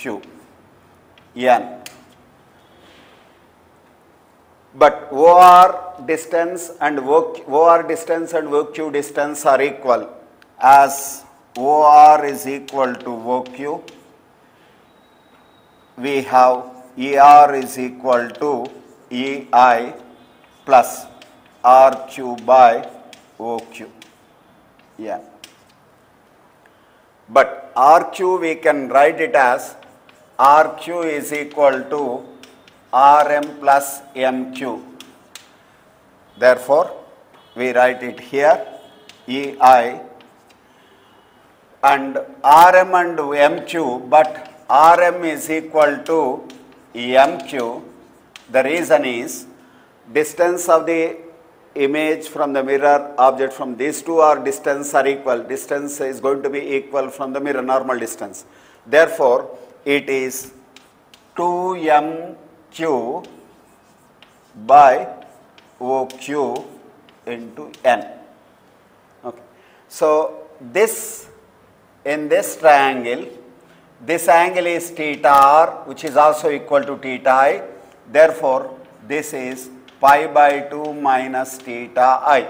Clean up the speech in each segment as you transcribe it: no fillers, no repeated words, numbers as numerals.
q n. But OR distance and work q distance are equal, as OR is equal to OQ. We have ER is equal to EI plus RQ by OQ. Yeah. But RQ we can write it as RQ is equal to RM plus MQ. Therefore, we write it here EI and RM and MQ, but RM is equal to MQ. The reason is distance of the image from the mirror object from these two distance are equal. Distance is going to be equal from the mirror normal distance. Therefore, it is 2MQ by OQ into N. Okay. So, this in this triangle, this angle is theta r, which is also equal to theta I. Therefore, this is pi by 2 minus theta I.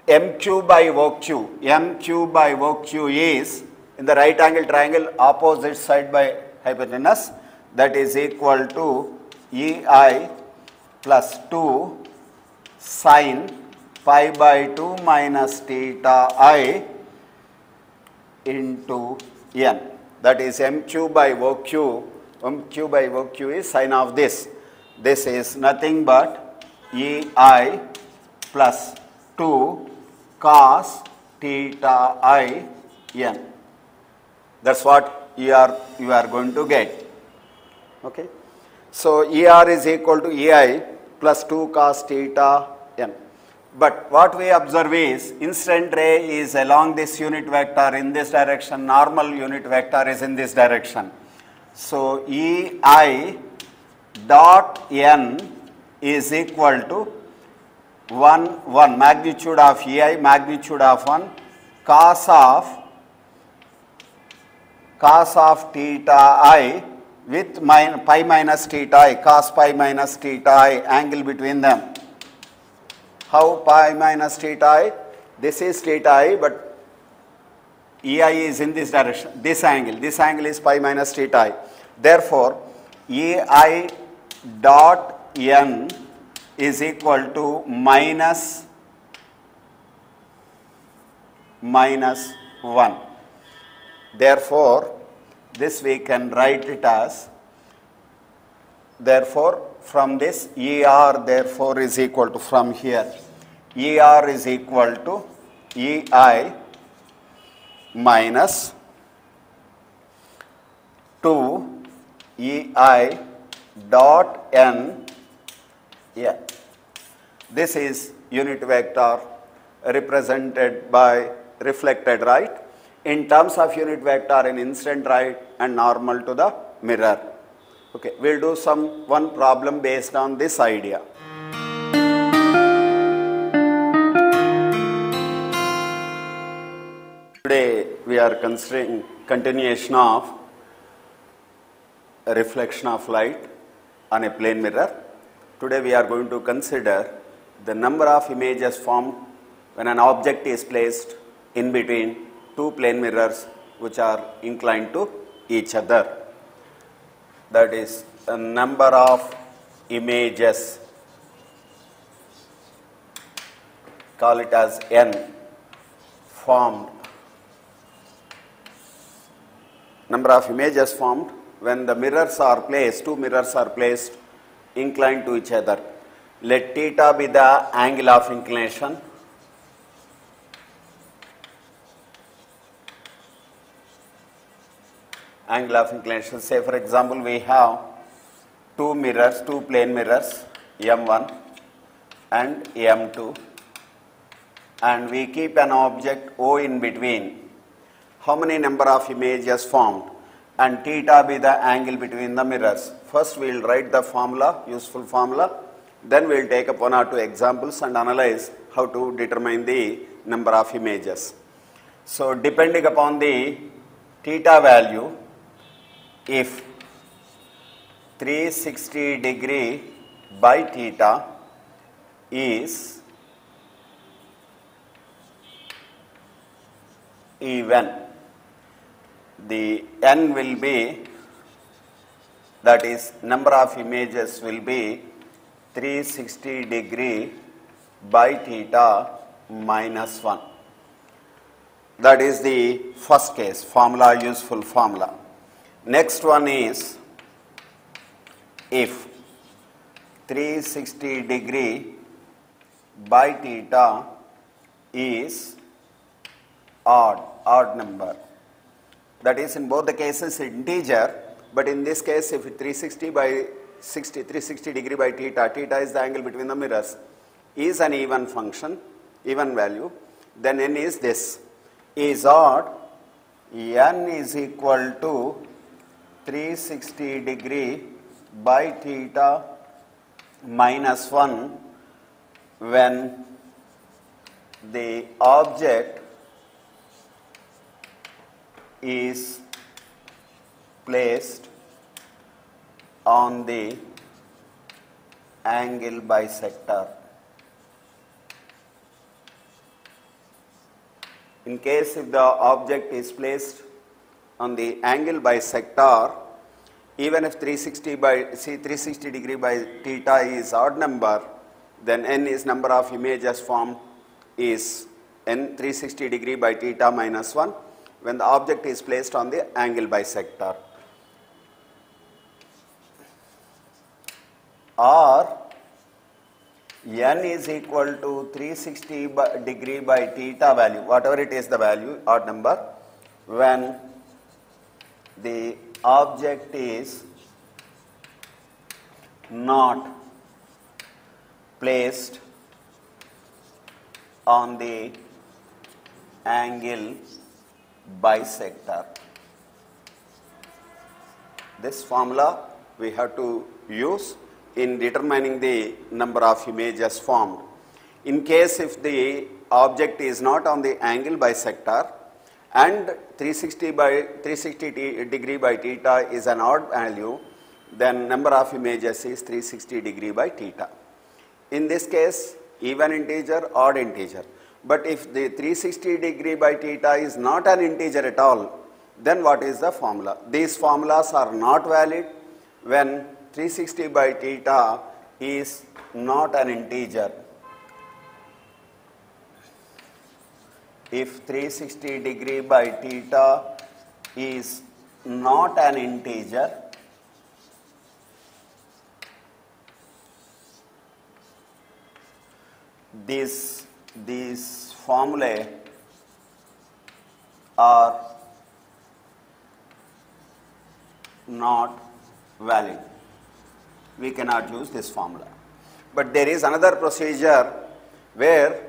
MQ by OQ. MQ by OQ is in the right angle triangle opposite side by hypotenuse, that is equal to EI plus 2 sin pi by 2 minus theta I into N. That is MQ by OQ. MQ by OQ is sine of this. This is nothing but EI plus 2 cos theta I N. That's what you are going to get. Okay. So, ER is equal to EI plus 2 cos theta N. But what we observe is incident ray is along this unit vector in this direction, normal unit vector is in this direction. So, EI dot N is equal to 1 magnitude of EI, magnitude of 1 cos of theta I with pi minus theta I, cos pi minus theta I, angle between them. How pi minus theta I? This is theta I, but EI is in this direction, this angle is pi minus theta I. Therefore, EI dot N is equal to minus 1. Therefore, this we can write it as, therefore, from this ER therefore is equal to, from here, ER is equal to EI minus 2 EI dot N. Yeah. This is unit vector represented by reflected right. In terms of unit vector in incident right and normal to the mirror. Okay, we'll do one problem based on this idea. Today we are considering continuation of a reflection of light on a plane mirror. Today we are going to consider the number of images formed when an object is placed in between two plane mirrors which are inclined to each other. That is the number of images, call it as N, formed. Number of images formed when the mirrors are placed, two mirrors are placed inclined to each other. Let theta be the angle of inclination. Angle of inclination, say for example we have two mirrors, two plane mirrors, M1 and M2, and we keep an object O in between. How many number of images formed? And theta be the angle between the mirrors. First we will write the formula, useful formula, then we will take up 1 or 2 examples and analyze how to determine the number of images. So depending upon the theta value, if 360 degree by theta is even, the n will be, that is number of images will be 360 degree by theta minus 1. That is the first case, formula, useful formula. Next one is if 360 degree by theta is odd number. That is in both the cases integer, but in this case if 360 degree by theta, theta is the angle between the mirrors, is an even function, even value, then n is this, is odd, n is equal to 360 degree by theta minus 1 when the object is placed on the angle bisector. In case if the object is placed on the angle bisector, even if 360 degree by theta is odd number, then n is number of images formed is n 360 degree by theta minus 1 when the object is placed on the angle bisector. Or n is equal to 360 degree by theta value, whatever it is the value, odd number, when the object is not placed on the angle bisector. This formula we have to use in determining the number of images formed. In case if the object is not on the angle bisector and 360 degree by theta is an odd value, then number of images is 360 degree by theta. In this case, even integer, odd integer. But if the 360 degree by theta is not an integer at all, then what is the formula? These formulas are not valid when 360 by theta is not an integer. If 360 degree by theta is not an integer, these formulae are not valid. We cannot use this formula. But there is another procedure where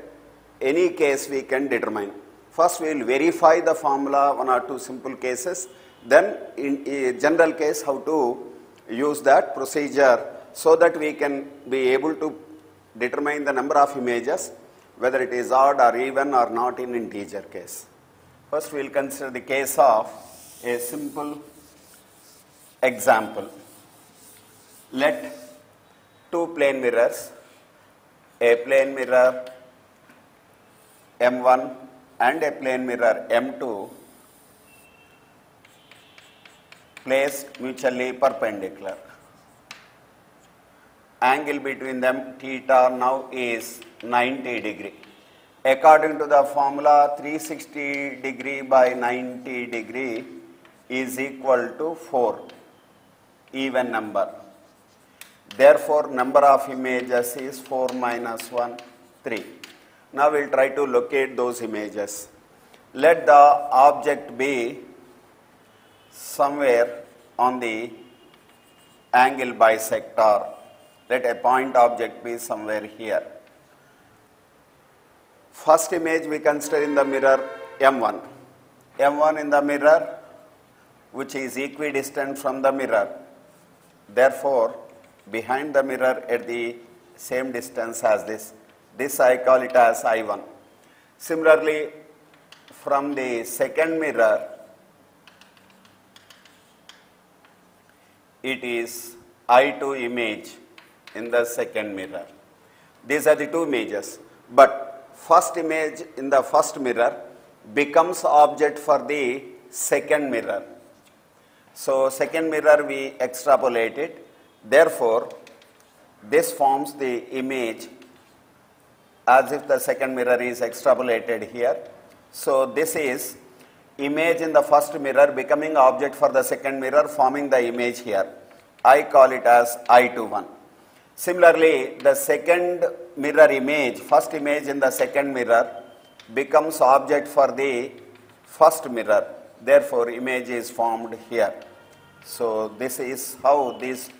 any case we can determine. First we will verify the formula, one or two simple cases, then in a general case how to use that procedure so that we can be able to determine the number of images, whether it is odd or even or not in integer case. First we will consider the case of a simple example. Let two plane mirrors, a plane mirror M1 and a plane mirror M2, placed mutually perpendicular. Angle between them theta now is 90 degree. According to the formula, 360 degree by 90 degree is equal to 4, even number. Therefore, number of images is 4 minus 1, 3. Now we will try to locate those images. Let the object be somewhere on the angle bisector. Let a point object be somewhere here. First image we consider in the mirror M1. M1 in the mirror which is equidistant from the mirror. Therefore, behind the mirror at the same distance as this I call it as I1. Similarly, from the second mirror it is I2 image in the second mirror. These are the two images, but first image in the first mirror becomes object for the second mirror. So second mirror we extrapolate it. Therefore, this forms the image as if the second mirror is extrapolated here. So this is image in the first mirror becoming object for the second mirror, forming the image here. I call it as I21. Similarly, the second mirror image, first image in the second mirror becomes object for the first mirror. Therefore, image is formed here. So this is how these